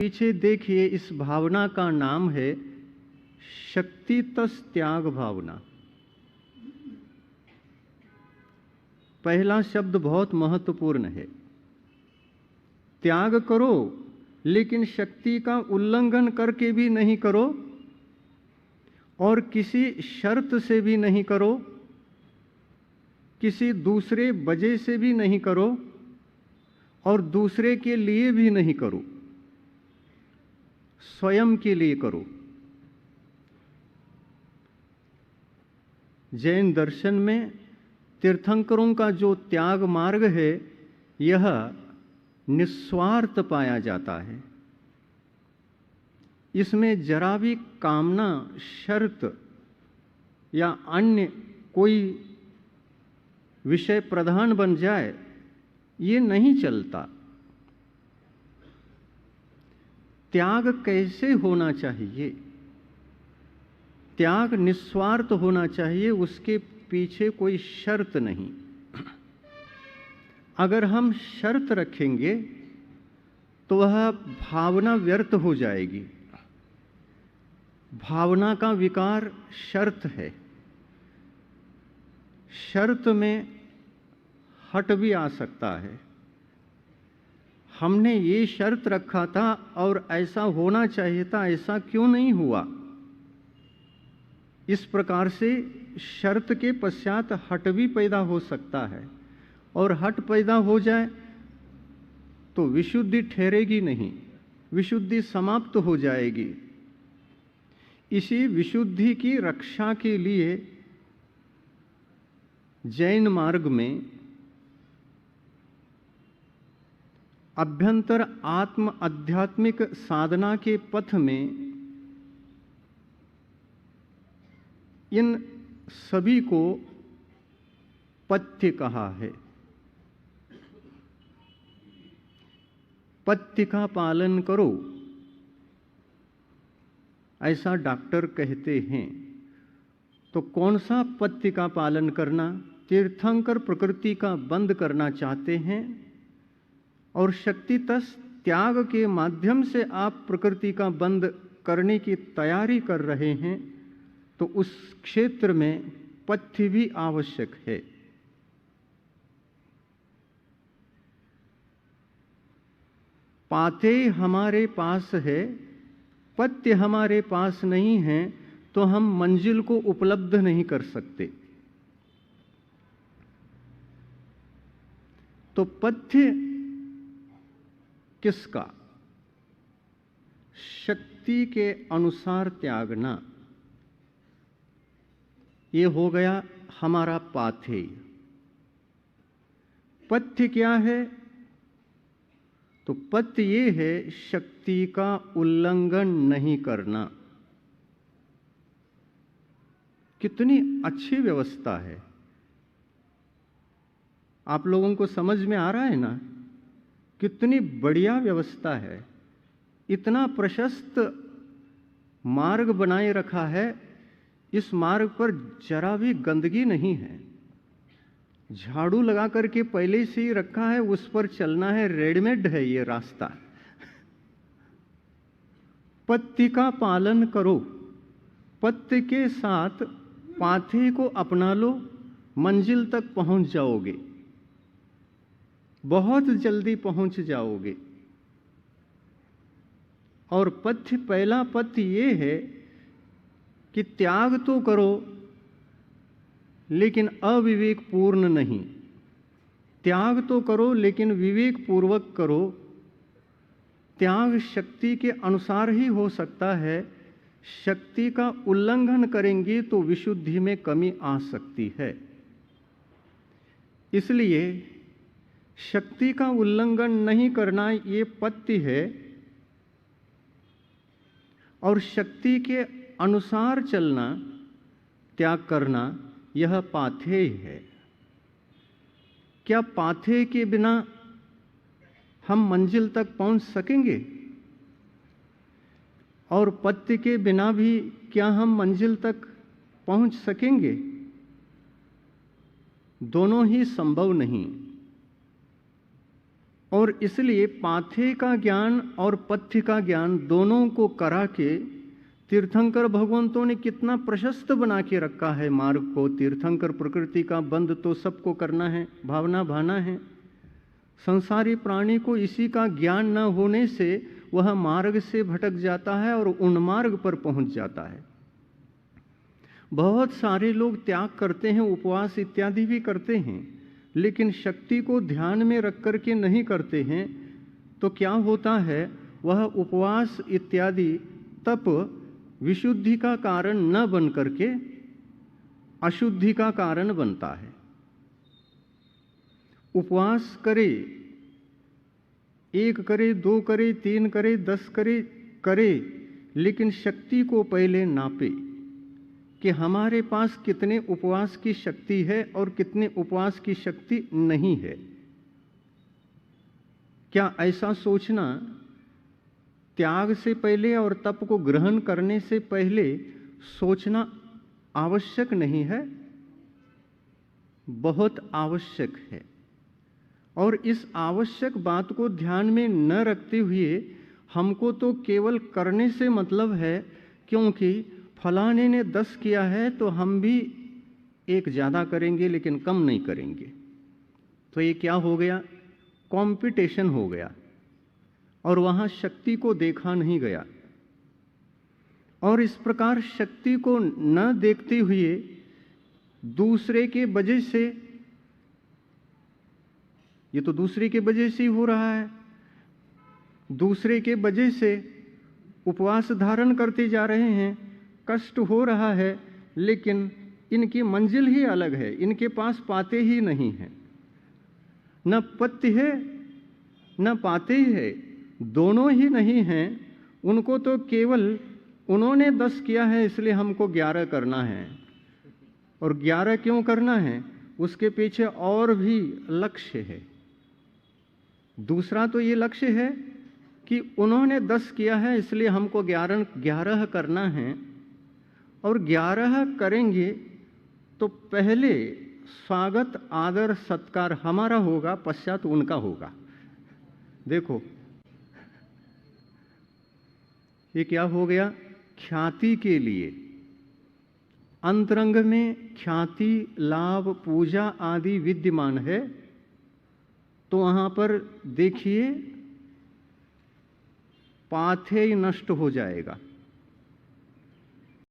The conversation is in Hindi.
पीछे देखिए, इस भावना का नाम है शक्ति तस त्याग भावना। पहला शब्द बहुत महत्वपूर्ण है। त्याग करो, लेकिन शक्ति का उल्लंघन करके भी नहीं करो और किसी शर्त से भी नहीं करो, किसी दूसरे वजह से भी नहीं करो और दूसरे के लिए भी नहीं करो, स्वयं के लिए करो। जैन दर्शन में तीर्थंकरों का जो त्याग मार्ग है, यह निस्वार्थ पाया जाता है। इसमें जरा भी कामना, शर्त या अन्य कोई विषय प्रधान बन जाए, ये नहीं चलता। त्याग कैसे होना चाहिए? त्याग निस्वार्थ होना चाहिए, उसके पीछे कोई शर्त नहीं। अगर हम शर्त रखेंगे तो वह भावना व्यर्थ हो जाएगी। भावना का विकार शर्त है। शर्त में हट भी आ सकता है। हमने ये शर्त रखा था और ऐसा होना चाहिए था, ऐसा क्यों नहीं हुआ? इस प्रकार से शर्त के पश्चात हट भी पैदा हो सकता है, और हट पैदा हो जाए तो विशुद्धि ठहरेगी नहीं, विशुद्धि समाप्त हो जाएगी। इसी विशुद्धि की रक्षा के लिए जैन मार्ग में अभ्यंतर आत्म आध्यात्मिक साधना के पथ में इन सभी को पथ्य कहा है। पथ्य का पालन करो, ऐसा डॉक्टर कहते हैं। तो कौन सा पथ्य का पालन करना? तीर्थंकर प्रकृति का बंद करना चाहते हैं और शक्ति तस त्याग के माध्यम से आप प्रकृति का बंद करने की तैयारी कर रहे हैं, तो उस क्षेत्र में पथ्य भी आवश्यक है। पाथे हमारे पास है, पथ्य हमारे पास नहीं है, तो हम मंजिल को उपलब्ध नहीं कर सकते। तो पथ्य किसका? शक्ति के अनुसार त्यागना, ये हो गया हमारा पाथेय। पथ्य क्या है? तो पथ्य ये है शक्ति का उल्लंघन नहीं करना। कितनी अच्छी व्यवस्था है। आप लोगों को समझ में आ रहा है ना? कितनी बढ़िया व्यवस्था है। इतना प्रशस्त मार्ग बनाए रखा है। इस मार्ग पर जरा भी गंदगी नहीं है। झाड़ू लगा करके पहले से ही रखा है, उस पर चलना है, रेडीमेड है ये रास्ता। पथ्य का पालन करो, पथ्य के साथ पाथे को अपना लो, मंजिल तक पहुंच जाओगे, बहुत जल्दी पहुंच जाओगे। और पथ्य, पहला पथ्य ये है कि त्याग तो करो, लेकिन अविवेक पूर्ण नहीं। त्याग तो करो, लेकिन विवेक पूर्वक करो। त्याग शक्ति के अनुसार ही हो सकता है। शक्ति का उल्लंघन करेंगे तो विशुद्धि में कमी आ सकती है। इसलिए शक्ति का उल्लंघन नहीं करना ये पथ्य है, और शक्ति के अनुसार चलना, त्याग करना, यह पाथेय है। क्या पाथेय के बिना हम मंजिल तक पहुंच सकेंगे? और पथ्य के बिना भी क्या हम मंजिल तक पहुंच सकेंगे? दोनों ही संभव नहीं। और इसलिए पाथे का ज्ञान और पथ्य का ज्ञान दोनों को करा के तीर्थंकर भगवंतों ने कितना प्रशस्त बना के रखा है मार्ग को। तीर्थंकर प्रकृति का बंद तो सबको करना है, भावना भाना है। संसारी प्राणी को इसी का ज्ञान न होने से वह मार्ग से भटक जाता है और उन्मार्ग पर पहुंच जाता है। बहुत सारे लोग त्याग करते हैं, उपवास इत्यादि भी करते हैं, लेकिन शक्ति को ध्यान में रख कर के नहीं करते हैं। तो क्या होता है, वह उपवास इत्यादि तप विशुद्धि का कारण न बन करके अशुद्धि का कारण बनता है। उपवास करे, 1 करे, 2 करे, 3 करे, 10 करे, लेकिन शक्ति को पहले नापे कि हमारे पास कितने उपवास की शक्ति है और कितने उपवास की शक्ति नहीं है। क्या ऐसा सोचना त्याग से पहले और तप को ग्रहण करने से पहले सोचना आवश्यक नहीं है? बहुत आवश्यक है। और इस आवश्यक बात को ध्यान में न रखते हुए हमको तो केवल करने से मतलब है, क्योंकि फलाने ने 10 किया है तो हम भी 1 ज़्यादा करेंगे लेकिन कम नहीं करेंगे। तो ये क्या हो गया? कंपटीशन हो गया और वहाँ शक्ति को देखा नहीं गया। और इस प्रकार शक्ति को न देखते हुए दूसरे के वजह से, ये तो दूसरे के वजह से ही हो रहा है, दूसरे के वजह से उपवास धारण करते जा रहे हैं, कष्ट हो रहा है, लेकिन इनकी मंजिल ही अलग है, इनके पास पाते ही नहीं है, न पत्य है न पाते ही है, दोनों ही नहीं हैं। उनको तो केवल उन्होंने 10 किया है इसलिए हमको 11 करना है। और 11 क्यों करना है? उसके पीछे और भी लक्ष्य है। दूसरा तो ये लक्ष्य है कि उन्होंने 10 किया है इसलिए हमको 11 करना है, और 11 करेंगे तो पहले स्वागत आदर सत्कार हमारा होगा, पश्चात उनका होगा। देखो ये क्या हो गया? ख्याति के लिए अंतरंग में ख्याति, लाभ, पूजा आदि विद्यमान है, तो वहां पर देखिए पाथेय नष्ट हो जाएगा।